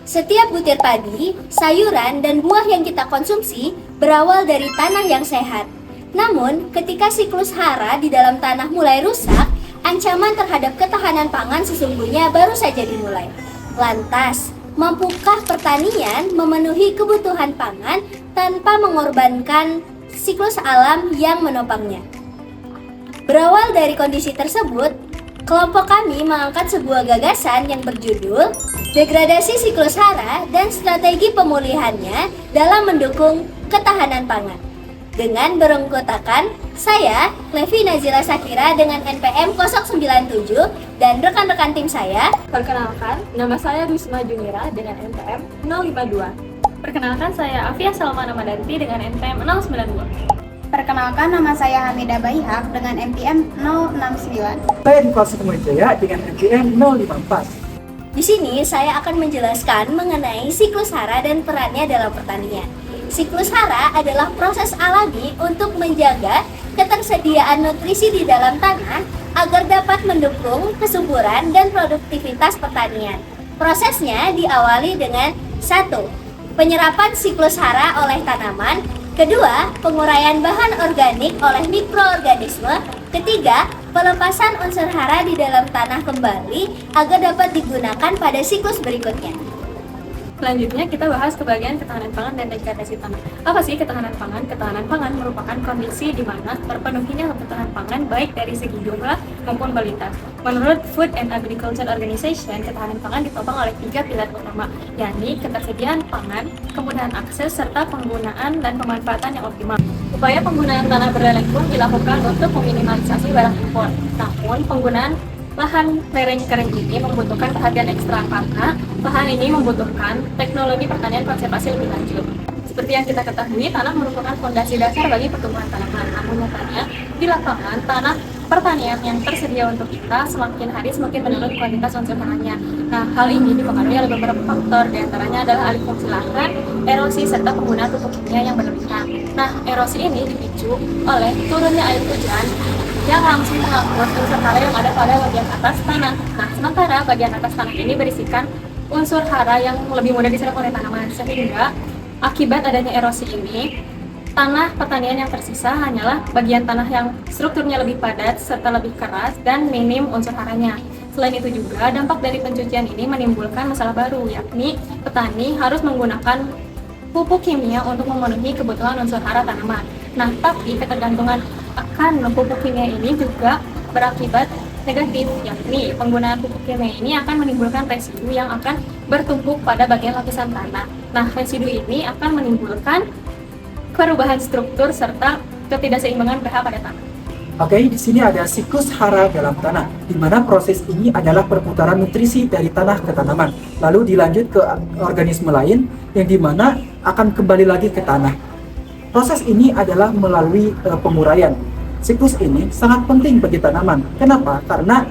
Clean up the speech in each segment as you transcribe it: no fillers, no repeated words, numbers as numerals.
Setiap butir padi, sayuran, dan buah yang kita konsumsi berawal dari tanah yang sehat. Namun, ketika siklus hara di dalam tanah mulai rusak, ancaman terhadap ketahanan pangan sesungguhnya baru saja dimulai. Lantas, mampukah pertanian memenuhi kebutuhan pangan tanpa mengorbankan siklus alam yang menopangnya? Berawal dari kondisi tersebut, kelompok kami mengangkat sebuah gagasan yang berjudul Degradasi Siklus Hara dan Strategi Pemulihannya dalam Mendukung Ketahanan Pangan. Dengan beranggotakan saya, Levi Nazila Sakira dengan NPM 097 dan rekan-rekan tim saya. Perkenalkan, nama saya Wisma Junira dengan NPM 052. Perkenalkan, saya Afia Salma Namadanti dengan NPM 092. Perkenalkan, nama saya Hamidah Baihak dengan NPM 069. Saya di kelas Jaya dengan NPM 054. Di sini saya akan menjelaskan mengenai siklus hara dan perannya dalam pertanian. Siklus hara adalah proses alami untuk menjaga ketersediaan nutrisi di dalam tanah agar dapat mendukung kesuburan dan produktivitas pertanian. Prosesnya diawali dengan 1. Penyerapan siklus hara oleh tanaman. Kedua, penguraian bahan organik oleh mikroorganisme. Ketiga, pelepasan unsur hara di dalam tanah kembali agar dapat digunakan pada siklus berikutnya. Selanjutnya kita bahas kebagian ketahanan pangan dan degradasi tanah. Apa sih ketahanan pangan? Ketahanan pangan merupakan kondisi di mana terpenuhinya kebutuhan pangan baik dari segi jumlah maupun kualitas. Menurut Food and Agriculture Organization, ketahanan pangan ditopang oleh 3 pilar utama, yakni ketersediaan pangan, kemudahan akses, serta penggunaan dan pemanfaatan yang optimal. Upaya penggunaan tanah berlereng pun dilakukan untuk meminimalisasi barang impor. Namun, penggunaan lahan lereng kering ini membutuhkan perhatian ekstra karena lahan ini membutuhkan teknologi pertanian konservasi lebih lanjut. Seperti yang kita ketahui, tanah merupakan fondasi dasar bagi pertumbuhan tanaman. Namun nyatanya, di lapangan tanah pertanian yang tersedia untuk kita semakin hari semakin menurun kualitas unsur tanahnya. Nah, hal ini dipengaruhi oleh beberapa faktor, diantaranya adalah alih fungsi lahan, erosi, serta penggunaan pupuk kimia yang berlebihan. Nah, erosi ini dipicu oleh turunnya air hujan yang langsung mengangkut unsur hara yang ada pada bagian atas tanah. Nah, sementara bagian atas tanah ini berisikan unsur hara yang lebih mudah diserap oleh tanaman, sehingga akibat adanya erosi ini, tanah pertanian yang tersisa hanyalah bagian tanah yang strukturnya lebih padat serta lebih keras dan minim unsur haranya. Selain itu juga, dampak dari pencucian ini menimbulkan masalah baru, yakni petani harus menggunakan pupuk kimia untuk memenuhi kebutuhan unsur hara tanaman. Nah, tapi ketergantungan akan pupuk kimia ini juga berakibat negatif, yakni penggunaan pupuk kimia ini akan menimbulkan residu yang akan bertumpuk pada bagian lapisan tanah. Nah, residu ini akan menimbulkan perubahan struktur serta ketidakseimbangan pH pada tanah. Oke, di sini ada siklus hara dalam tanah, di mana proses ini adalah perputaran nutrisi dari tanah ke tanaman, lalu dilanjut ke organisme lain yang dimana akan kembali lagi ke tanah. Proses ini adalah melalui penguraian. Siklus ini sangat penting bagi tanaman. Kenapa? Karena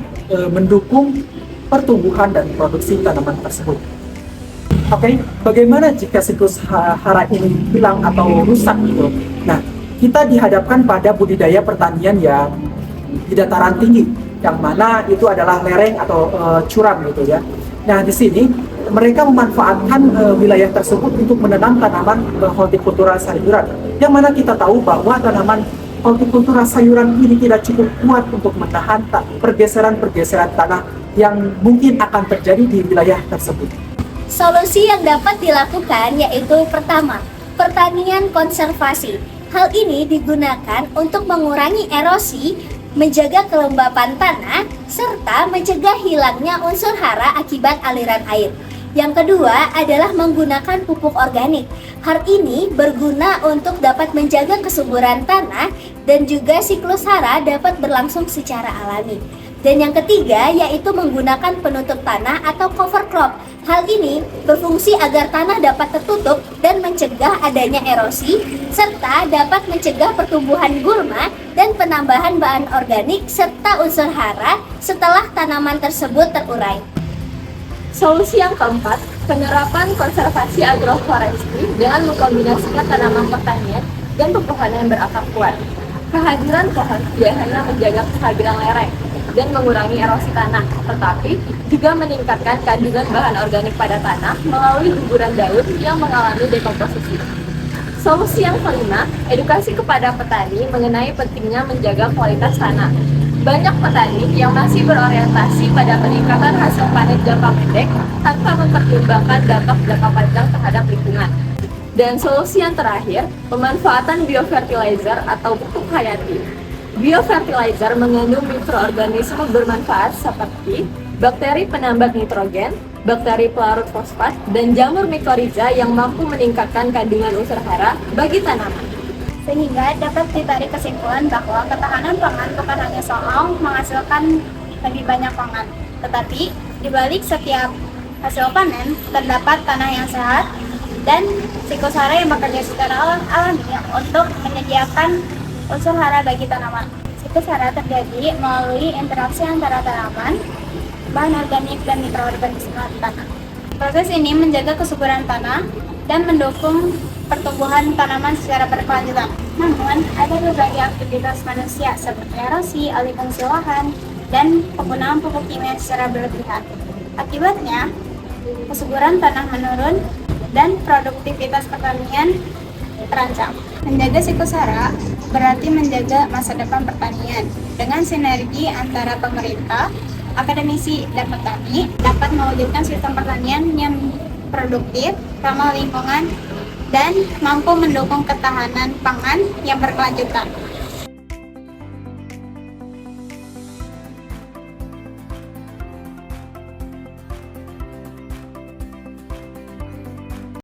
mendukung pertumbuhan dan produksi tanaman tersebut. Oke, bagaimana jika siklus hara ini hilang atau rusak gitu? Nah, kita dihadapkan pada budidaya pertanian yang di dataran tinggi, yang mana itu adalah lereng atau curam gitu ya. Nah, di sini mereka memanfaatkan wilayah tersebut untuk menanam tanaman hortikultura sayuran, yang mana kita tahu bahwa tanaman hortikultura sayuran ini tidak cukup kuat untuk menahan pergeseran-pergeseran tanah yang mungkin akan terjadi di wilayah tersebut. Solusi yang dapat dilakukan yaitu pertama, pertanian konservasi. Hal ini digunakan untuk mengurangi erosi, menjaga kelembapan tanah, serta mencegah hilangnya unsur hara akibat aliran air. Yang kedua adalah menggunakan pupuk organik. Hal ini berguna untuk dapat menjaga kesuburan tanah dan juga siklus hara dapat berlangsung secara alami. Dan yang ketiga yaitu menggunakan penutup tanah atau cover crop. Hal ini berfungsi agar tanah dapat tertutup dan mencegah adanya erosi, serta dapat mencegah pertumbuhan gulma dan penambahan bahan organik serta unsur hara setelah tanaman tersebut terurai. Solusi yang keempat, penerapan konservasi agroforestry dengan mengkombinasikan tanaman pertanian dan pepohonan yang berakar kuat. Kehadiran pohon tidak hanya menjaga kestabilan lereng, dan mengurangi erosi tanah, tetapi juga meningkatkan kandungan bahan organik pada tanah melalui guguran daun yang mengalami dekomposisi. Solusi yang kelima, edukasi kepada petani mengenai pentingnya menjaga kualitas tanah. Banyak petani yang masih berorientasi pada peningkatan hasil panen jangka pendek tanpa mempertimbangkan dampak jangka panjang terhadap lingkungan. Dan solusi yang terakhir, pemanfaatan biofertilizer atau pupuk hayati. Biofertilizer mengandung mikroorganisme bermanfaat seperti bakteri penambat nitrogen, bakteri pelarut fosfat, dan jamur mikoriza yang mampu meningkatkan kandungan unsur hara bagi tanaman. Sehingga dapat ditarik kesimpulan bahwa ketahanan pangan bukan hanya soal menghasilkan lebih banyak pangan, tetapi di balik setiap hasil panen terdapat tanah yang sehat dan siklus hara yang bekerja secara alami untuk menyediakan unsur hara bagi tanaman. Siklus hara terjadi melalui interaksi antara tanaman, bahan organik, dan mikroorganisme tanah. Proses ini menjaga kesuburan tanah dan mendukung pertumbuhan tanaman secara berkelanjutan. Namun, ada berbagai aktivitas manusia seperti erosi, alih fungsi lahan, dan penggunaan pupuk kimia secara berlebihan. Akibatnya, kesuburan tanah menurun dan produktivitas pertanian terancam. Menjaga siklus hara berarti menjaga masa depan pertanian. Dengan sinergi antara pemerintah, akademisi, dan petani dapat mewujudkan sistem pertanian yang produktif, ramah lingkungan, dan mampu mendukung ketahanan pangan yang berkelanjutan.